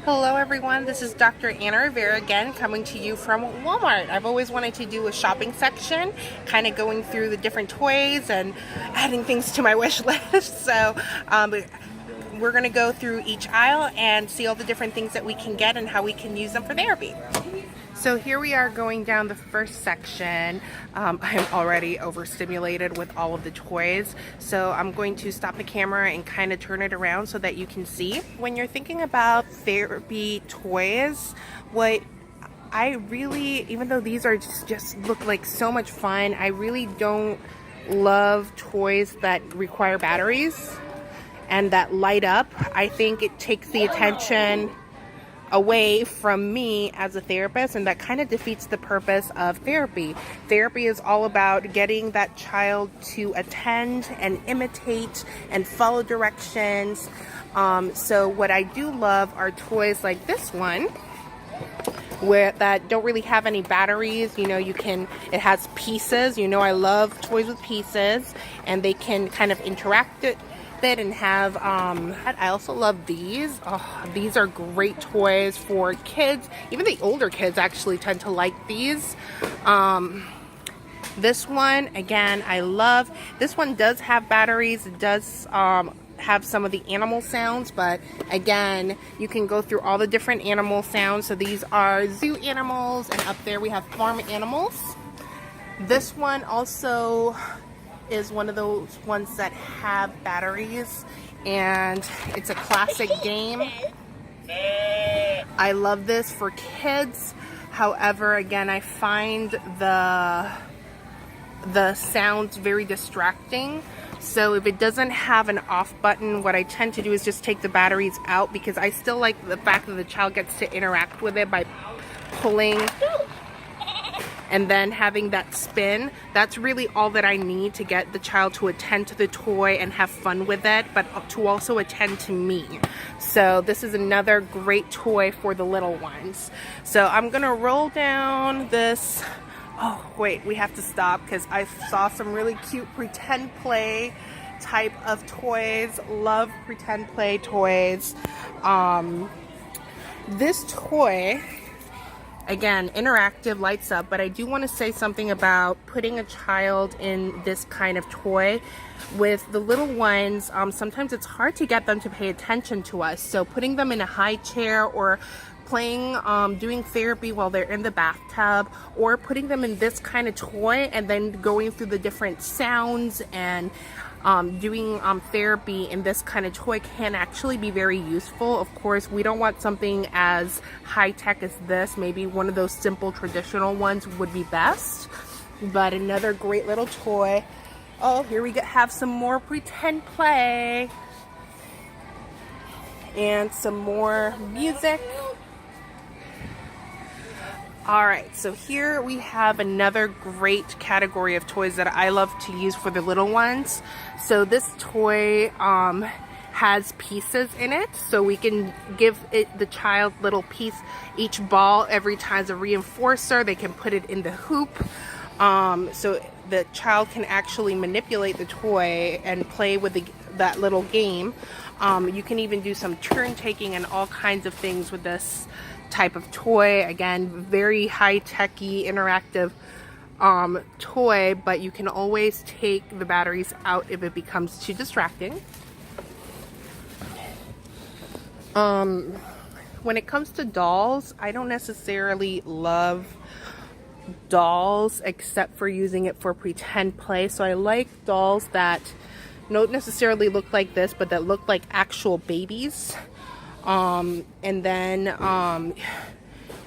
Hello everyone, this is Dr. Anna Rivera again, coming to you from Walmart. I've always wanted to do a shopping section, kind of going through the different toys and adding things to my wish list. So we're going to go through each aisle and see all the different things that we can get and how we can use them for therapy. So here we are going down the first section. I'm already overstimulated with all of the toys. So I'm going to stop the camera and kind of turn it around so that you can see. When you're thinking about therapy toys, what I really, even though these are just look like so much fun, I really don't love toys that require batteries and that light up. I think it takes the attention away from me as a therapist, and that kind of defeats the purpose of therapy. Therapy is all about getting that child to attend and imitate and follow directions. So what I do love are toys like this one, that don't really have any batteries. You know, it has pieces. You know, I love toys with pieces, and they can kind of interact it and have I also love these. These are great toys for kids. Even the older kids actually tend to like these. This one, again, I love. This one does have batteries. It does have some of the animal sounds, but again, you can go through all the different animal sounds. So these are zoo animals, and up there we have farm animals. This one also is one of those ones that have batteries, and it's a classic game. I love this for kids. However, again, I find the sounds very distracting. So if it doesn't have an off button, what I tend to do is just take the batteries out, because I still like the fact that the child gets to interact with it by pulling and then having that spin. That's really all that I need to get the child to attend to the toy and have fun with it, but to also attend to me. So this is another great toy for the little ones. So I'm gonna roll down this. Oh wait, we have to stop because I saw some really cute pretend play type of toys. Love pretend play toys. This toy, again, interactive, lights up, but I do want to say something about putting a child in this kind of toy. With the little ones, sometimes it's hard to get them to pay attention to us. So putting them in a high chair, or playing, doing therapy while they're in the bathtub, or putting them in this kind of toy and then going through the different sounds and doing therapy in this kind of toy can actually be very useful. Of course, we don't want something as high-tech as this. Maybe one of those simple traditional ones would be best, but another great little toy. Oh, here we have some more pretend play and some more music. Alright, so here we have another great category of toys that I love to use for the little ones. So this toy has pieces in it, so we can give the child little piece. Each ball every time is a reinforcer. They can put it in the hoop, so the child can actually manipulate the toy and play with that little game. You can even do some turn taking and all kinds of things with this type of toy. Again, very high-techy, interactive toy, but you can always take the batteries out if it becomes too distracting. When it comes to dolls, I don't necessarily love dolls except for using it for pretend play. So I like dolls that don't necessarily look like this, but that look like actual babies. And then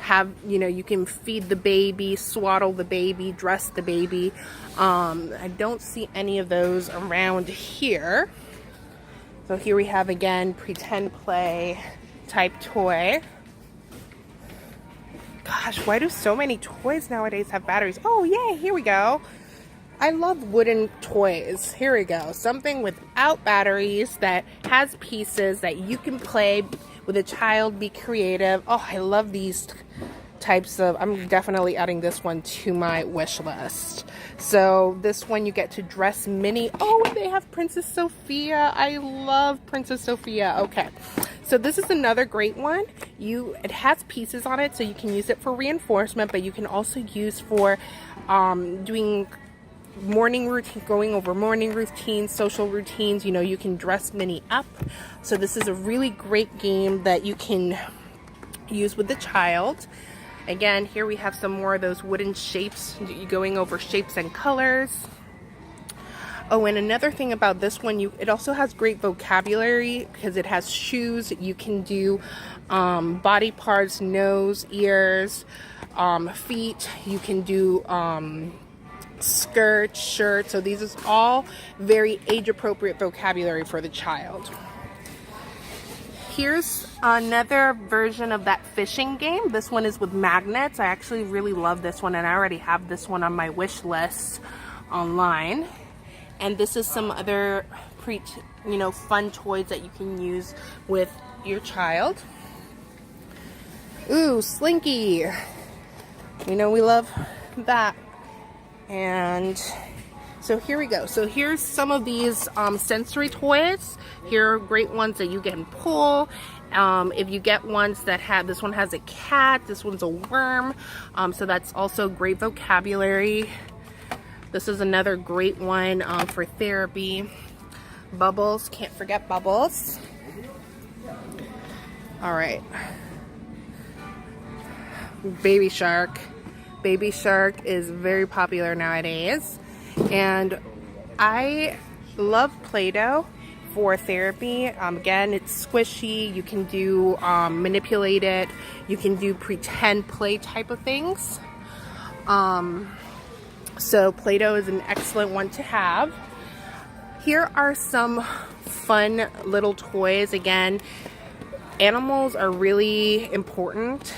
have, you can feed the baby, swaddle the baby, dress the baby. I don't see any of those around here. So here we have, again, pretend play type toy. Gosh, why do so many toys nowadays have batteries? Oh yay, here we go. I love wooden toys. Here we go. Something without batteries that has pieces that you can play with a child, be creative. Oh, I love these types of, I'm definitely adding this one to my wish list. So this one you get to dress Minnie. Oh, they have Princess Sophia. I love Princess Sophia. Okay, So this is another great one. It has pieces on it, so you can use it for reinforcement, but you can also use for doing morning routine, going over morning routines, social routines. You know, you can dress Minnie up. So this is a really great game that you can use with the child. Again, here we have some more of those wooden shapes, going over shapes and colors. Oh, and another thing about this one, it also has great vocabulary because it has shoes. You can do body parts, nose, ears, feet. You can do skirt, shirt. So these is all very age-appropriate vocabulary for the child. Here's another version of that fishing game. This one is with magnets. I actually really love this one, and I already have this one on my wish list online. And this is some other fun toys that you can use with your child. Ooh, Slinky. We know we love that. And so here we go. So here's some of these sensory toys. Here are great ones that you can pull. If you get ones that have, this one has a cat, this one's a worm. So that's also great vocabulary. This is another great one for therapy. Bubbles, can't forget Bubbles. All right. Baby Shark. Baby Shark is very popular nowadays. And I love Play-Doh for therapy. Again, it's squishy. You can do manipulate it. You can do pretend play type of things. So Play-Doh is an excellent one to have. Here are some fun little toys. Again, animals are really important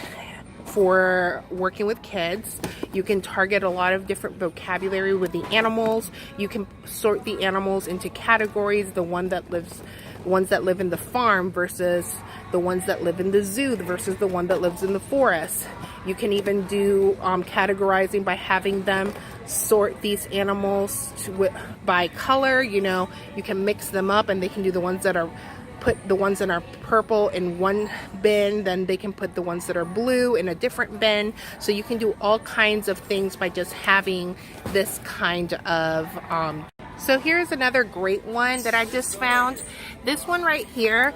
for working with kids. You can target a lot of different vocabulary with the animals. You can sort the animals into categories, the ones that live in the farm versus the ones that live in the zoo versus the one that lives in the forest. You can even do categorizing by having them sort these animals by color. You know, you can mix them up and they can do the ones that are put the ones that are purple in one bin, then they can put the ones that are blue in a different bin. So you can do all kinds of things by just having this kind of so here's another great one that I just found. This one right here,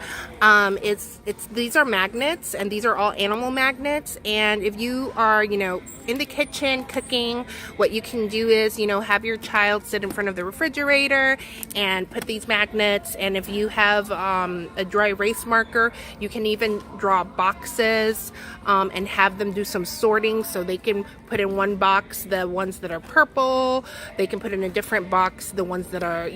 these are magnets, and these are all animal magnets. And if you are, in the kitchen cooking, what you can do is, have your child sit in front of the refrigerator and put these magnets. And if you have a dry erase marker, you can even draw boxes and have them do some sorting. So they can put in one box the ones that are purple. They can put in a different box the ones that are,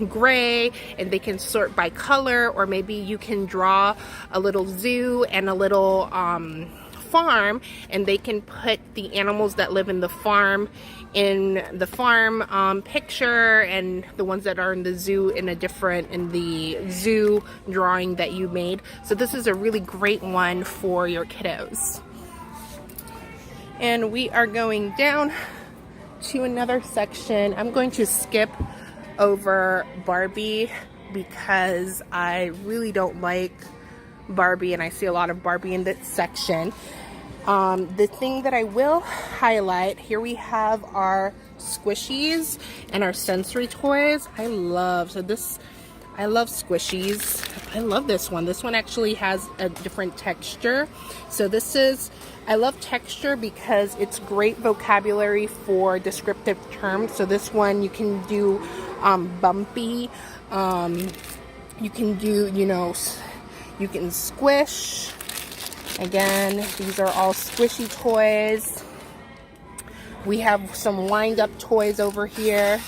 gray, and they can sort by color. Or maybe you can draw a little zoo and a little farm, and they can put the animals that live in the farm picture, and the ones that are in the zoo in the zoo drawing that you made. So this is a really great one for your kiddos. And we are going down to another section. I'm going to skip over Barbie because I really don't like Barbie, and I see a lot of Barbie in this section. The thing that I will highlight, here we have our squishies and our sensory toys. I love squishies. I love this one. This one actually has a different texture. So I love texture because it's great vocabulary for descriptive terms. So this one you can do bumpy. You can do, you can squish. Again, these are all squishy toys. We have some wind up toys over here.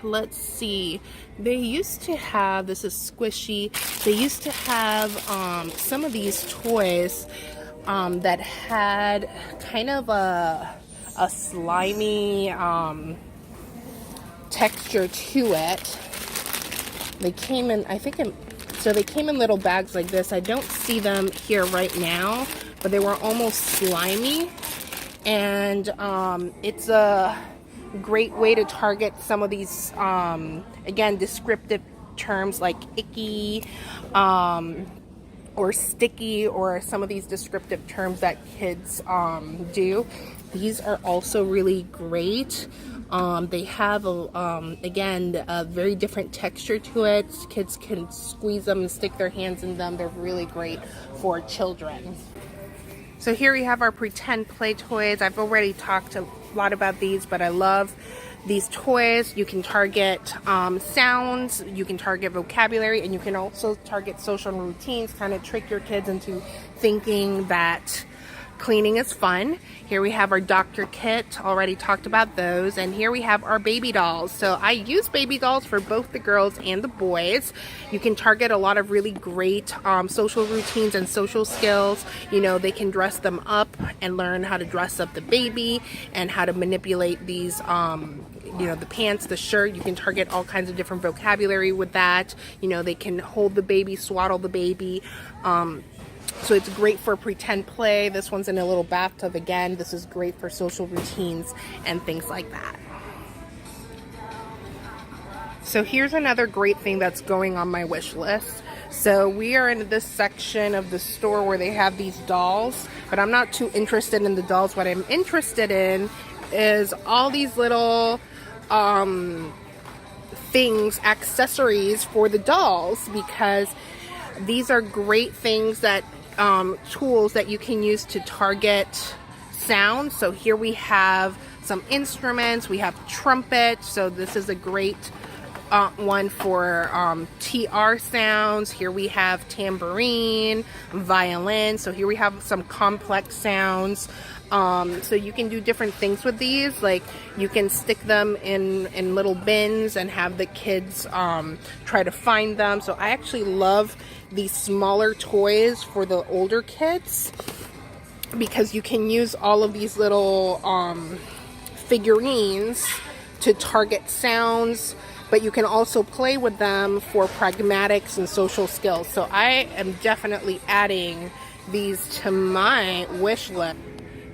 Let's see. They used to have, this is squishy. They used to have some of these toys that had kind of a slimy texture to it. They came in, so they came in little bags like this. I don't see them here right now, but they were almost slimy. And it's a great way to target some of these, again, descriptive terms like icky, or sticky, or some of these descriptive terms that kids do. These are also really great. They have, again, a very different texture to it. Kids can squeeze them and stick their hands in them. They're really great for children. So here we have our pretend play toys. I've already talked a lot about these, but I love these toys. You can target sounds, you can target vocabulary, and you can also target social routines, kind of trick your kids into thinking that cleaning is fun. Here we have our doctor kit, already talked about those, and here we have our baby dolls. So I use baby dolls for both the girls and the boys. You can target a lot of really great social routines and social skills. You know, they can dress them up and learn how to dress up the baby and how to manipulate these you know, the pants, the shirt. You can target all kinds of different vocabulary with that. You know, they can hold the baby, swaddle the baby. So it's great for pretend play. This one's in a little bathtub again. This is great for social routines and things like that. So here's another great thing that's going on my wish list. So we are in this section of the store where they have these dolls, but I'm not too interested in the dolls. What I'm interested in is all these little things, accessories for the dolls, because these are great things that tools that you can use to target sound. So here we have some instruments. We have trumpet. So this is a great one for TR sounds. Here we have tambourine, violin. So here we have some complex sounds. So you can do different things with these. Like you can stick them in little bins and have the kids try to find them. So I actually love these smaller toys for the older kids, because you can use all of these little figurines to target sounds, but you can also play with them for pragmatics and social skills. So I am definitely adding these to my wish list.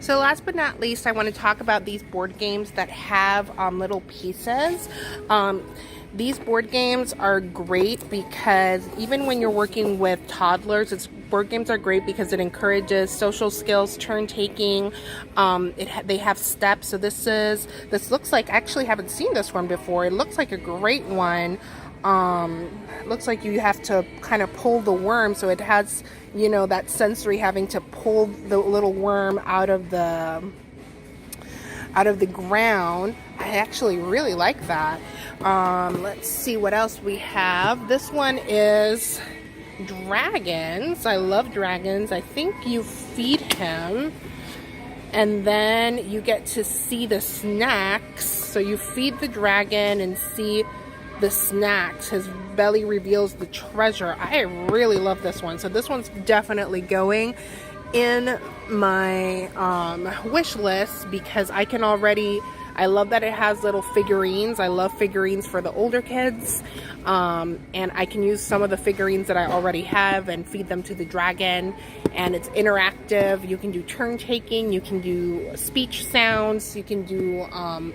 So last but not least, I want to talk about these board games that have little pieces. These board games are great because even when you're working with toddlers, board games are great because it encourages social skills, turn taking. They have steps. So this looks like, I actually haven't seen this one before. It looks like a great one. Looks like you have to kind of pull the worm, so it has, you know, that sensory having to pull the little worm out of the ground. I actually really like that. Let's see what else we have. This one is dragons. I love dragons. I think you feed him and then you get to see the snacks. So you feed the dragon and see the snacks. His belly reveals the treasure. I really love this one. So this one's definitely going in my wish list because I love that it has little figurines. I love figurines for the older kids. And I can use some of the figurines that I already have and feed them to the dragon. And it's interactive. You can do turn taking. You can do speech sounds. You can do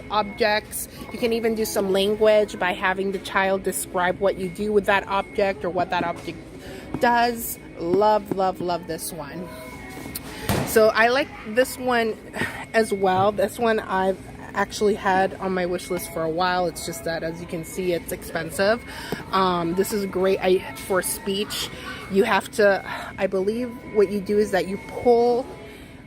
objects. You can even do some language by having the child describe what you do with that object or what that object does. Love, love, love this one. So I like this one as well. This one I've actually had on my wish list for a while. It's just that, as you can see, it's expensive. This is great for speech. You have to, I believe what you do is that you pull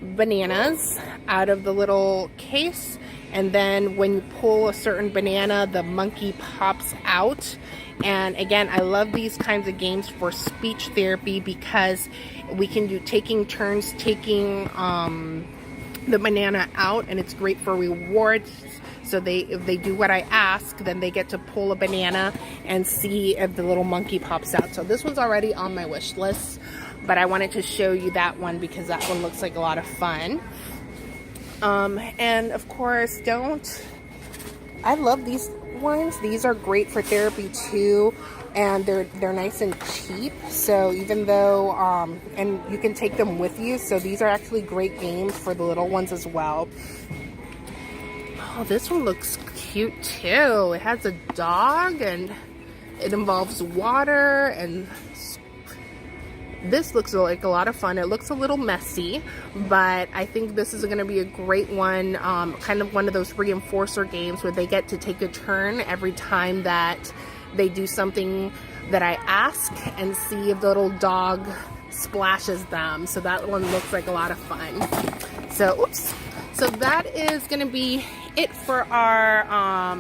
bananas out of the little case, and then when you pull a certain banana, the monkey pops out. And again, I love these kinds of games for speech therapy because we can do taking turns taking the banana out, and it's great for rewards. So if they do what I ask, then they get to pull a banana and see if the little monkey pops out. So this one's already on my wish list, but I wanted to show you that one because that one looks like a lot of fun. And of course, I love these ones. These are great for therapy too, and they're nice and cheap. So even though and you can take them with you, so these are actually great games for the little ones as well. Oh, this one looks cute too. It has a dog and It involves water, and this looks like a lot of fun. It looks a little messy, but I think this is going to be a great one, kind of one of those reinforcer games where they get to take a turn every time that they do something that I ask, and see if the little dog splashes them. So that one looks like a lot of fun. So, oops. So that is going to be it for our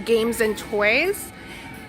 games and toys.